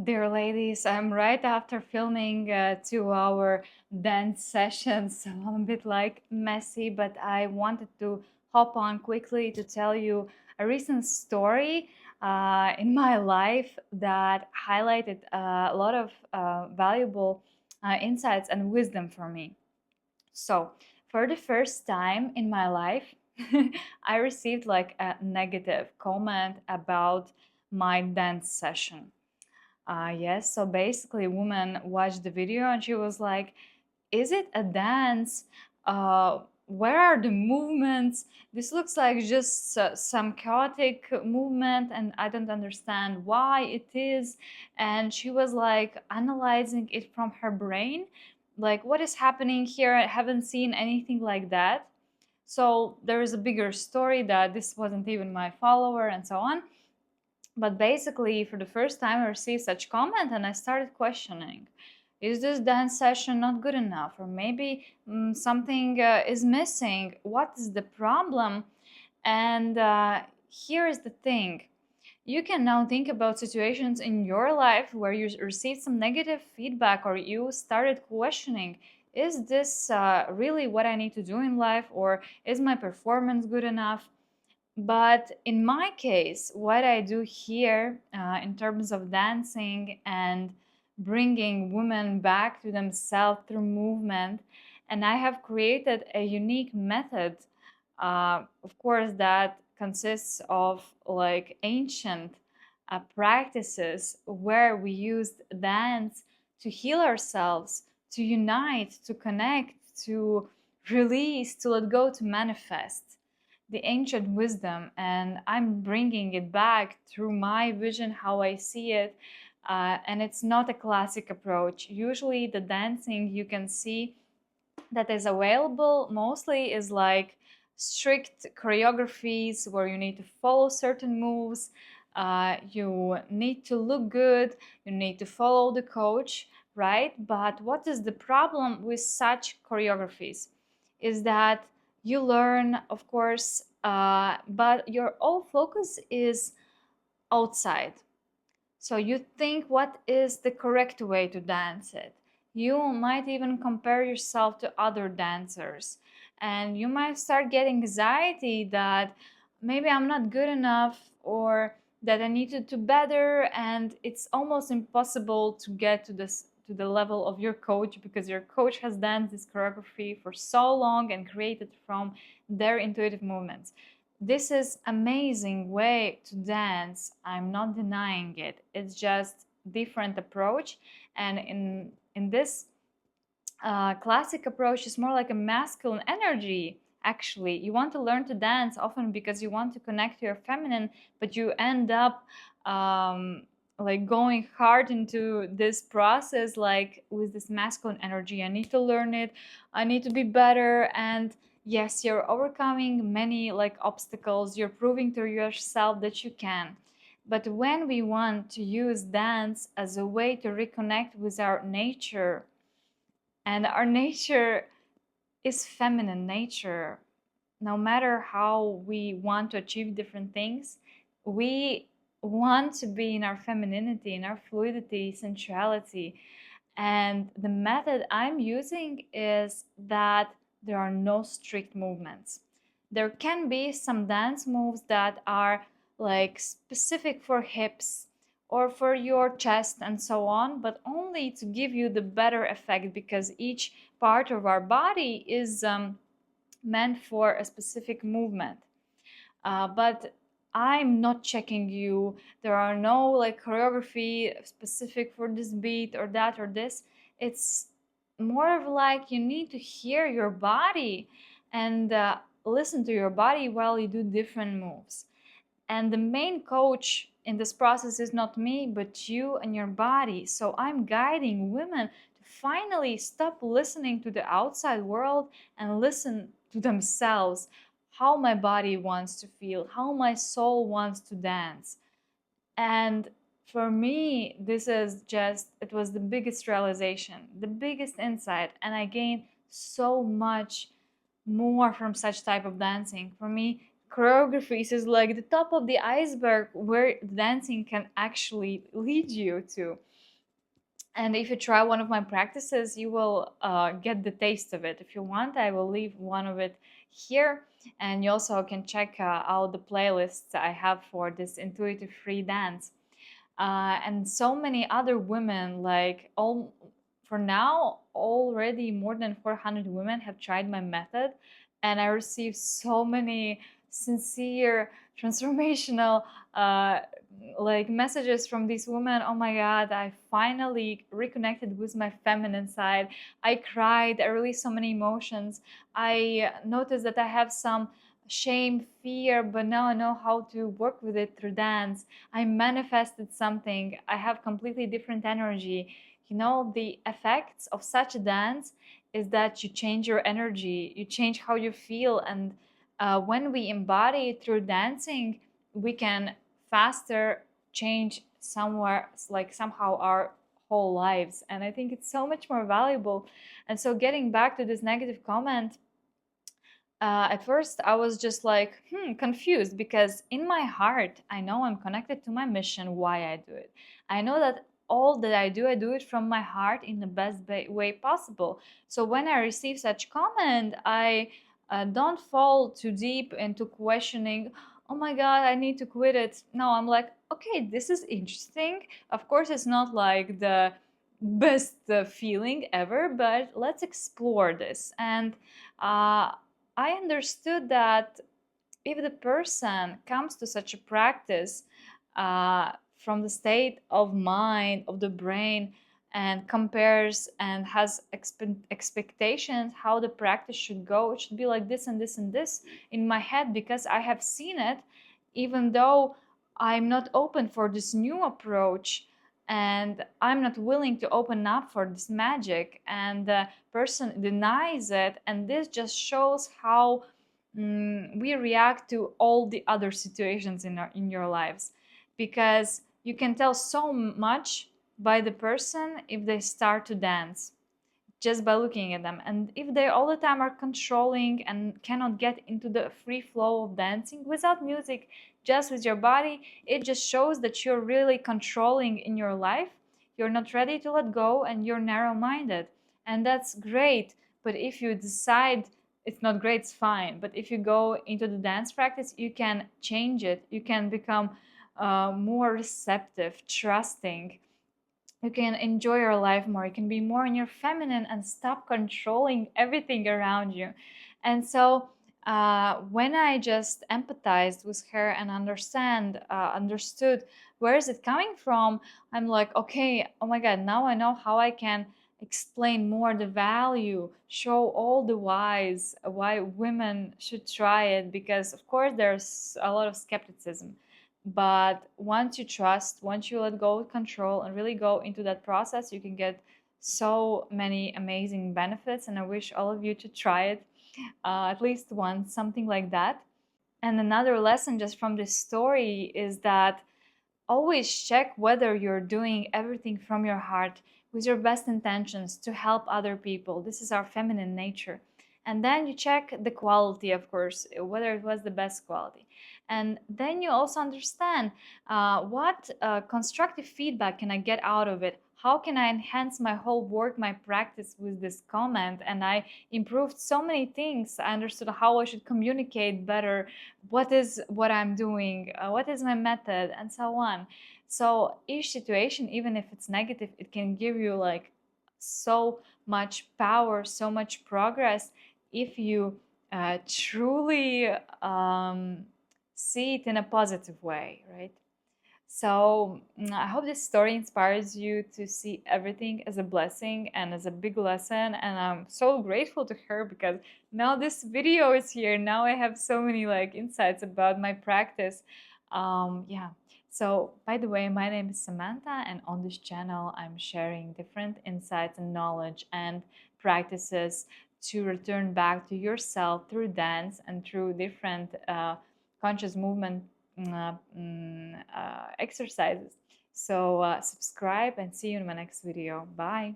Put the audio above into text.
Dear ladies, I'm right after filming a 2 hour dance session, so I'm a bit like messy, but I wanted to hop on quickly to tell you a recent story in my life that highlighted a lot of valuable insights and wisdom for me. So, for the first time in my life, I received like a negative comment about my dance session. Yes, so basically, a woman watched the video and she was like, is it a dance? Where are the movements? This looks like just some chaotic movement, and I don't understand why it is. And she was like analyzing it from her brain, like, what is happening here? I haven't seen anything like that. So there is a bigger story that this wasn't even my follower, and so on. But basically, for the first time, I received such comment, and I started questioning: is this dance session not good enough, or maybe something is missing? What is the problem? And here is the thing: you can now think about situations in your life where you received some negative feedback, or you started questioning, is this really what I need to do in life, or is my performance good enough? But in my case, what I do here in terms of dancing and bringing women back to themselves through movement, and I have created a unique method, of course, that consists of like ancient practices where we used dance to heal ourselves, to unite, to connect, to release, to let go, to manifest the ancient wisdom, and I'm bringing it back through my vision, how I see it. And it's not a classic approach. Usually, the dancing you can see that is available mostly is like strict choreographies where you need to follow certain moves. You need to look good, you need to follow the coach, right? But what is the problem with such choreographies is that you learn, of course, but your all focus is outside. So you think what is the correct way to dance it. You might even compare yourself to other dancers, and you might start getting anxiety that maybe I'm not good enough, or that I need to do better, and it's almost impossible to get to the level of your coach, because your coach has danced this choreography for so long and created from their intuitive movements. This is amazing way to dance. I'm not denying it. It's just different approach, and in this classic approach is more like a masculine energy. Actually, you want to learn to dance often because you want to connect to your feminine, but you end up like going hard into this process, like with this masculine energy. I need to learn it, I need to be better, and yes, you're overcoming many like obstacles, you're proving to yourself that you can. But when we want to use dance as a way to reconnect with our nature, and our nature is feminine nature. No matter how we want to achieve different things, we want to be in our femininity, in our fluidity, sensuality. And the method I'm using is that there are no strict movements. There can be some dance moves that are like specific for hips or for your chest and so on, but only to give you the better effect, because each part of our body is meant for a specific movement. But I'm not checking you. There are no like choreography specific for this beat or that or this. It's more of like you need to hear your body and listen to your body while you do different moves. And the main coach in this process is not me, but you and your body. So I'm guiding women to finally stop listening to the outside world and listen to themselves, how my body wants to feel, how my soul wants to dance. And for me, this is just, it was the biggest realization, the biggest insight, and I gained so much more from such type of dancing. For me, choreographies is like the top of the iceberg where dancing can actually lead you to. And if you try one of my practices, you will get the taste of it. If you want, I will leave one of it here. And you also can check out the playlists I have for this intuitive free dance. And so many other women, like all for now, already more than 400 women have tried my method. And I received so many sincere, transformational like messages from these women. Oh my god, I finally reconnected with my feminine side. I cried, I released so many emotions. I noticed that I have some shame, fear, but now I know how to work with it through dance. I manifested something. I have completely different energy. You know, the effects of such a dance is that you change your energy, you change how you feel. And when we embody it through dancing, we can faster change somewhere, like somehow, our whole lives. And I think it's so much more valuable. And so getting back to this negative comment, at first I was just like confused, because in my heart I know I'm connected to my mission, why I do it. I know that all that I do it from my heart in the best way possible. So when I receive such comment, I don't fall too deep into questioning, oh my god, I need to quit it. No, I'm like, okay, this is interesting. Of course it's not like the best feeling ever, but let's explore this. And I understood that if the person comes to such a practice from the state of mind, of the brain, and compares and has expectations how the practice should go, it should be like this and this and this in my head, because I have seen it, even though I'm not open for this new approach and I'm not willing to open up for this magic, and the person denies it. And this just shows how we react to all the other situations in your lives, because you can tell so much by the person if they start to dance just by looking at them. And if they all the time are controlling and cannot get into the free flow of dancing without music, just with your body, it just shows that you're really controlling in your life. You're not ready to let go and you're narrow minded. And that's great. But if you decide it's not great, it's fine. But if you go into the dance practice, you can change it. You can become more receptive, trusting. You can enjoy your life more. You can be more in your feminine and stop controlling everything around you. And so when I just empathized with her and understood where is it coming from, I'm like, okay, oh my god, now I know how I can explain more the value, show all the whys why women should try it. Because of course there's a lot of skepticism, but once you trust, once you let go of control and really go into that process, you can get so many amazing benefits. And I wish all of you to try it at least once, something like that. And another lesson just from this story is that always check whether you're doing everything from your heart with your best intentions to help other people. This is our feminine nature. And then you check the quality, of course, whether it was the best quality. And then you also understand what constructive feedback can I get out of it? How can I enhance my whole work, my practice with this comment? And I improved so many things. I understood how I should communicate better, what I'm doing, what is my method, and so on. So each situation, even if it's negative, it can give you like so much power, so much progress, if you truly see it in a positive way, right? So I hope this story inspires you to see everything as a blessing and as a big lesson. And I'm so grateful to her, because now this video is here. Now I have so many like insights about my practice. Yeah. So by the way, my name is Samantha, and on this channel, I'm sharing different insights and knowledge and practices to return back to yourself through dance and through different conscious movement exercises. So subscribe and see you in my next video. Bye.